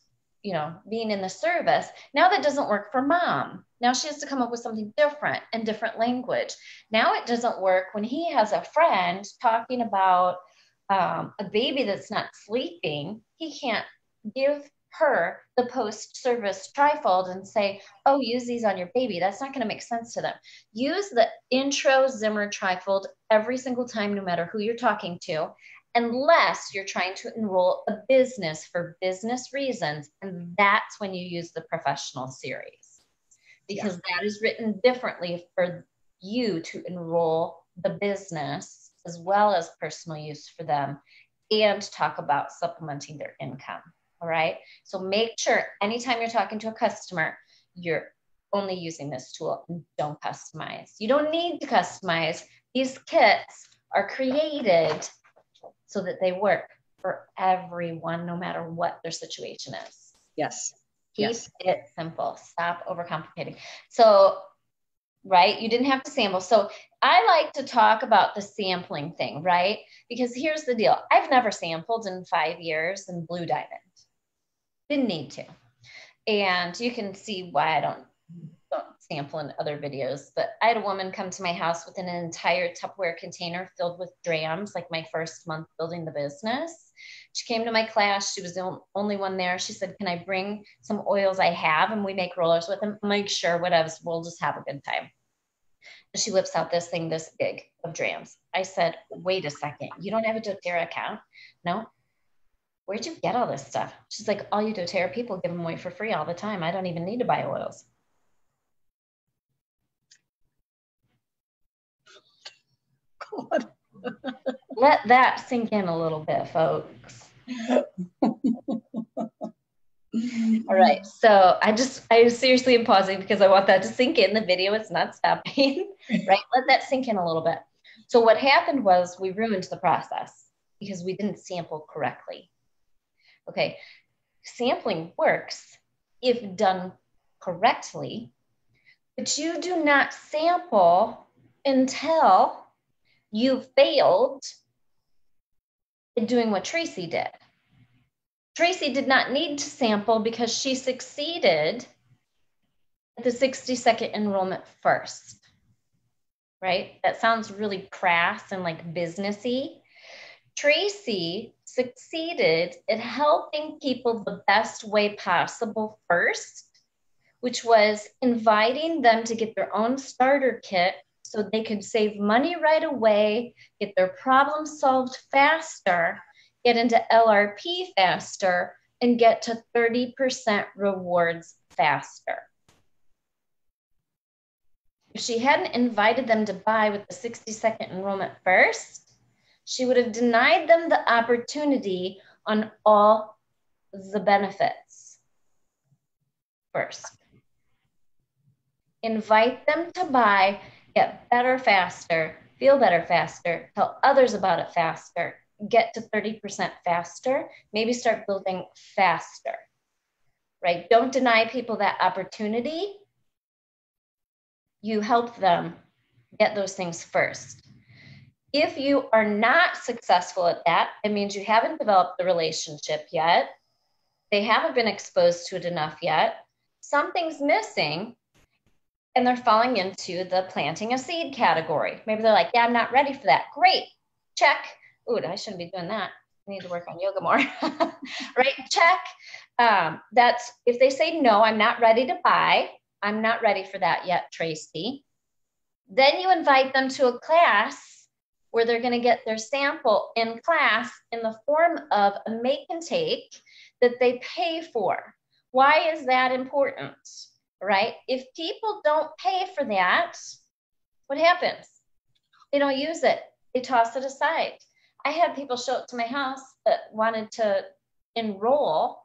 being in the service. Now that doesn't work for mom. Now she has to come up with something different and different language. Now it doesn't work when he has a friend talking about a baby that's not sleeping. He can't give her the post-service trifold and say, oh, use these on your baby. That's not going to make sense to them. Use the intro Zimmer trifold every single time, no matter who you're talking to, unless you're trying to enroll a business for business reasons. And that's when you use the professional series, because that is written differently for you to enroll the business as well as personal use for them, and talk about supplementing their income. All right. So make sure anytime you're talking to a customer, you're only using this tool and don't customize. You don't need to customize. These kits are created so that they work for everyone, no matter what their situation is. Yes. Keep it simple. Stop overcomplicating. So, right, you didn't have to sample. So I like to talk about the sampling thing, right? Because here's the deal. I've never sampled in 5 years in Blue Diamond. Didn't need to. And you can see why I don't sample in other videos. But I had a woman come to my house with an entire Tupperware container filled with drams, like my first month building the business. She came to my class. She was the only one there. She said, can I bring some oils I have? And we make rollers with them. I'm like, sure, whatever. We'll just have a good time. And she whips out this thing this big of drams. I said, wait a second. You don't have a doTERRA account? No. Where'd you get all this stuff? She's like, all you doTERRA people give them away for free all the time. I don't even need to buy oils. God. Let that sink in a little bit, folks. All right. So I seriously am pausing because I want that to sink in. The video is not stopping, right? Let that sink in a little bit. So what happened was we ruined the process because we didn't sample correctly. Okay. Sampling works if done correctly, but you do not sample until you failed in doing what Tracy did. Tracy did not need to sample because she succeeded at the 60-second enrollment first, right? That sounds really crass and like businessy. Tracy succeeded at helping people the best way possible first, which was inviting them to get their own starter kit so they could save money right away, get their problem solved faster, get into LRP faster, and get to 30% rewards faster. If she hadn't invited them to buy with the 60-second enrollment first, she would have denied them the opportunity on all the benefits first. Invite them to buy, get better faster, feel better faster, tell others about it faster, get to 30% faster, maybe start building faster, right? Don't deny people that opportunity. You help them get those things first. If you are not successful at that, it means you haven't developed the relationship yet. They haven't been exposed to it enough yet. Something's missing, and they're falling into the planting a seed category. Maybe they're like, yeah, I'm not ready for that. Great, check. Ooh, I shouldn't be doing that. I need to work on yoga more, right? Check. That's if they say, no, I'm not ready to buy. I'm not ready for that yet, Tracy. Then you invite them to a class where they're going to get their sample in class in the form of a make and take that they pay for. Why is that important, right? If people don't pay for that, what happens? They don't use it. They toss it aside. I had people show up to my house that wanted to enroll,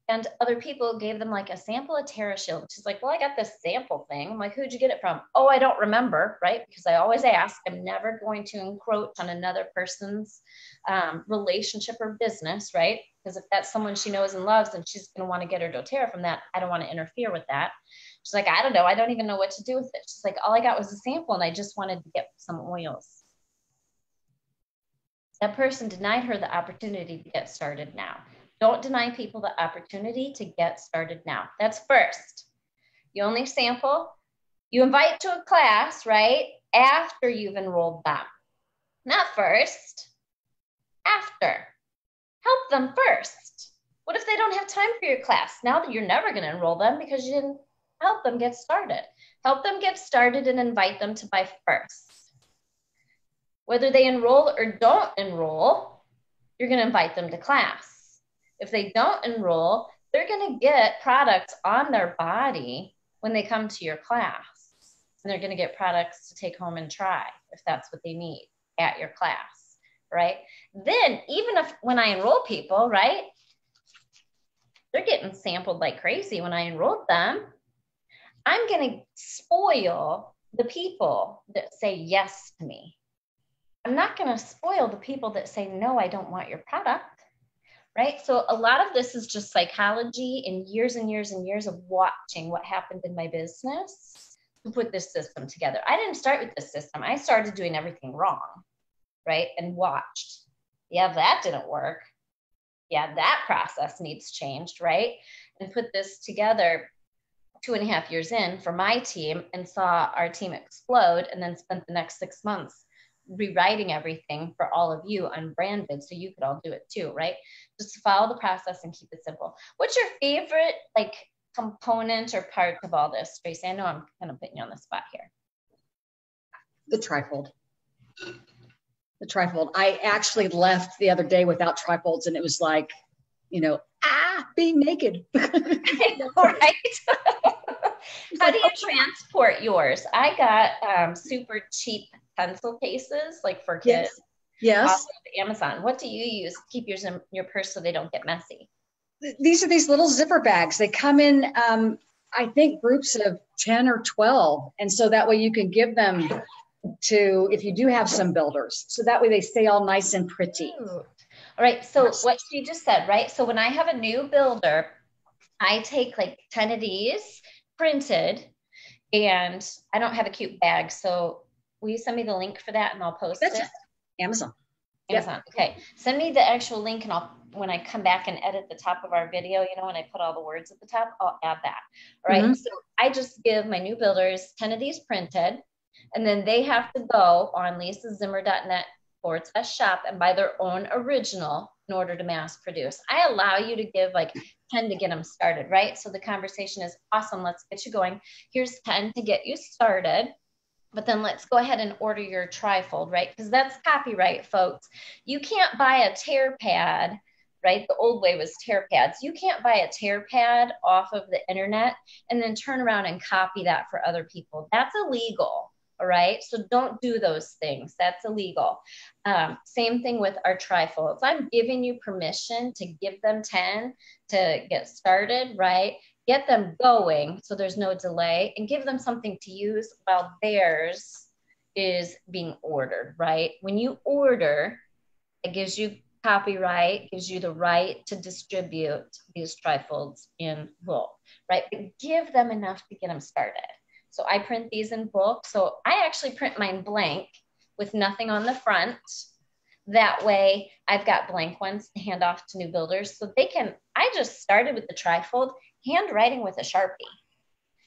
and other people gave them like a sample of TerraShield. She's like, well, I got this sample thing. I'm like, who'd you get it from? Oh, I don't remember, right? Because I always ask. I'm never going to encroach on another person's relationship or business, right? Because if that's someone she knows and loves and she's going to want to get her doTERRA from that, I don't want to interfere with that. She's like, I don't know. I don't even know what to do with it. She's like, all I got was a sample and I just wanted to get some oils. That person denied her the opportunity to get started now. Don't deny people the opportunity to get started now. That's first. You only sample. You invite to a class, right? After you've enrolled them. Not first, after. Help them first. What if they don't have time for your class? Now that you're never going to enroll them because you didn't help them get started. Help them get started and invite them to buy first. Whether they enroll or don't enroll, you're going to invite them to class. If they don't enroll, they're going to get products on their body when they come to your class. And they're going to get products to take home and try if that's what they need at your class, right? Then even if when I enroll people, right, they're getting sampled like crazy when I enrolled them. I'm going to spoil the people that say yes to me. I'm not going to spoil the people that say, no, I don't want your product, right? So a lot of this is just psychology and years and years and years of watching what happened in my business to put this system together. I didn't start with this system. I started doing everything wrong, right? And watched. Yeah, that didn't work. Yeah, that process needs changed, right? And put this together 2.5 years in for my team and saw our team explode, and then spent the next 6 months rewriting everything for all of you unbranded so you could all do it too, right? Just follow the process and keep it simple. What's your favorite like component or part of all this, Tracy? I know I'm kind of putting you on the spot here. The trifold. The trifold. I actually left the other day without trifolds, and it was like, you know, being naked. I know, right? How do you transport yours? I got super cheap pencil cases, like for kids. Yes. Off of Amazon. What do you use to keep yours in your purse so they don't get messy? These are these little zipper bags. They come in, I think, groups of 10 or 12. And so that way you can give them to, if you do have some builders, so that way they stay all nice and pretty. Ooh. All right. So what she just said, right? So when I have a new builder, I take like 10 of these printed, and I don't have a cute bag. So will you send me the link for that and I'll post it? Amazon. Amazon. Yep. Okay. Send me the actual link, and when I come back and edit the top of our video, you know, when I put all the words at the top, I'll add that. All right. Mm-hmm. So I just give my new builders 10 of these printed, and then they have to go on lisazimmer.net/shop and buy their own original in order to mass produce. I allow you to give like 10 to get them started, right? So the conversation is awesome. Let's get you going. Here's 10 to get you started. But then let's go ahead and order your trifold, right? Because that's copyright, folks. You can't buy a tear pad, right? The old way was tear pads. You can't buy a tear pad off of the internet and then turn around and copy that for other people. That's illegal, all right? So don't do those things. That's illegal. Same thing with our trifolds. I'm giving you permission to give them 10 to get started, right? Get them going so there's no delay, and give them something to use while theirs is being ordered, right? When you order, it gives you copyright, gives you the right to distribute these trifolds in bulk, right? But give them enough to get them started. So I print these in bulk. So I actually print mine blank with nothing on the front. That way I've got blank ones to hand off to new builders so they can, I just started with the trifold, handwriting with a Sharpie.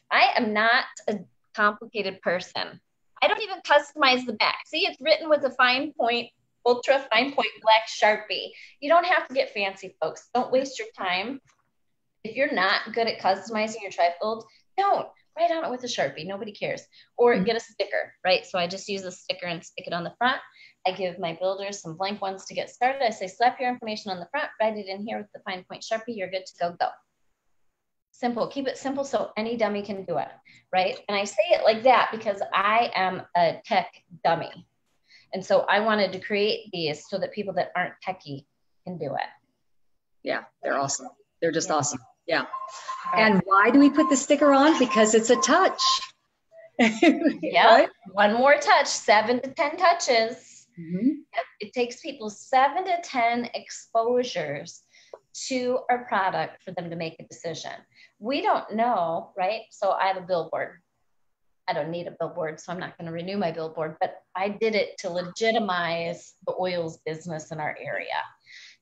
I am not a complicated person. I don't even customize the back. See, it's written with a fine point, ultra fine point black Sharpie. You don't have to get fancy, folks. Don't waste your time. If you're not good at customizing your trifold, don't. Write on it with a Sharpie. Nobody cares. Or get a sticker, right? So I just use a sticker and stick it on the front. I give my builders some blank ones to get started. I say, slap your information on the front, write it in here with the fine point Sharpie. You're good to go. Simple. Keep it simple so any dummy can do it, right? And I say it like that because I am a tech dummy. And so I wanted to create these so that people that aren't techie can do it. Yeah, they're awesome. They're just awesome. Yeah. And why do we put the sticker on? Because it's a touch. Yeah. Right? One more touch, 7 to 10 touches. Mm-hmm. It takes people 7 to 10 exposures to our product for them to make a decision. We don't know, right? So I have a billboard. I don't need a billboard, so I'm not going to renew my billboard, but I did it to legitimize the oils business in our area.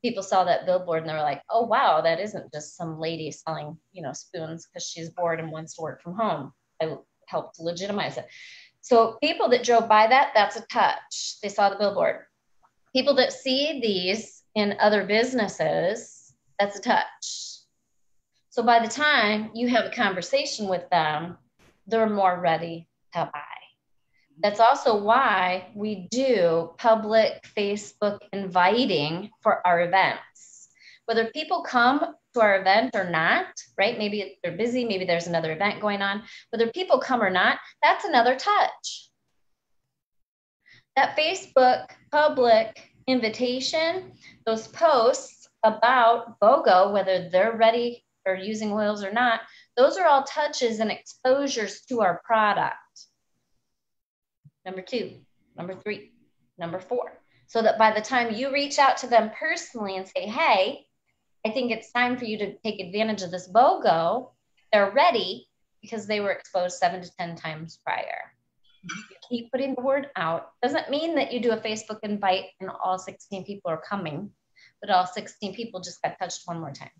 people saw that billboard and they were like, oh, wow, that isn't just some lady selling, spoons because she's bored and wants to work from home. I helped legitimize it. So people that drove by that's a touch. They saw the billboard. People that see these in other businesses, that's a touch. So by the time you have a conversation with them, they're more ready to buy. That's also why we do public Facebook inviting for our events. Whether people come to our event or not, right? Maybe they're busy, maybe there's another event going on. Whether people come or not, that's another touch. That Facebook public invitation, those posts about BOGO, whether they're ready or using oils or not, those are all touches and exposures to our product. Number 2, number 3, number 4. So that by the time you reach out to them personally and say, hey, I think it's time for you to take advantage of this BOGO, they're ready because they were exposed 7 to 10 times prior. You keep putting the word out. Doesn't mean that you do a Facebook invite and all 16 people are coming, but all 16 people just got touched one more time.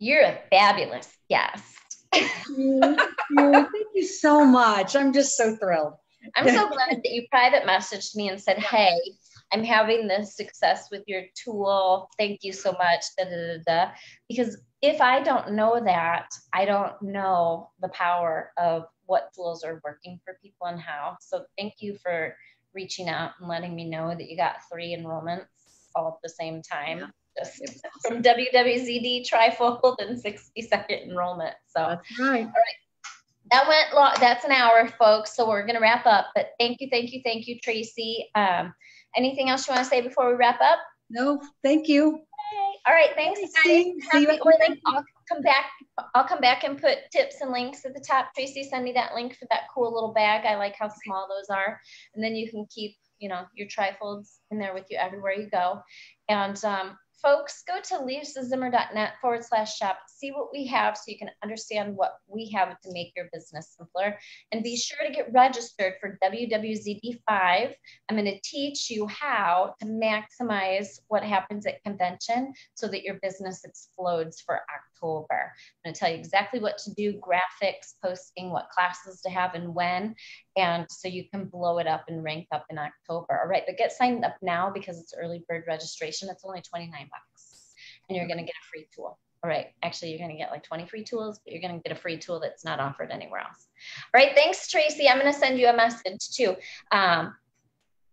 You're a fabulous guest. Thank you so much. I'm just so thrilled. I'm so glad that you private messaged me and said, hey, I'm having this success with your tool. Thank you so much. Da, da, da, da. Because if I don't know that, I don't know the power of what tools are working for people and how. So thank you for reaching out and letting me know that you got 3 enrollments all at the same time. Just from WWZD trifold and 60-second enrollment. So that's right. All right. That went long. That's an hour, folks. So we're going to wrap up. But thank you, Tracy. Anything else you want to say before we wrap up? No, thank you. Okay. All right. Thanks, guys. See you. I'll come back and put tips and links at the top. Tracy, send me that link for that cool little bag. I like how small those are. And then you can keep, your trifolds in there with you everywhere you go. And folks, go to lisazimmer.net/shop, see what we have so you can understand what we have to make your business simpler. And be sure to get registered for WWZD5. I'm going to teach you how to maximize what happens at convention so that your business explodes for October. I'm going to tell you exactly what to do, graphics, posting, what classes to have and when, and so you can blow it up and rank up in October. All right, but get signed up now because it's early bird registration. It's only $29 and you're going to get a free tool. All right, actually you're going to get like 20 free tools, but you're going to get a free tool that's not offered anywhere else. All right, thanks, Tracy. I'm going to send you a message too. I'm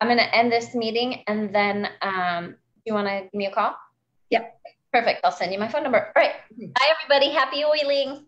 going to end this meeting and then you want to give me a call? Yep. Perfect. I'll send you my phone number. All right. Bye, everybody. Happy oiling.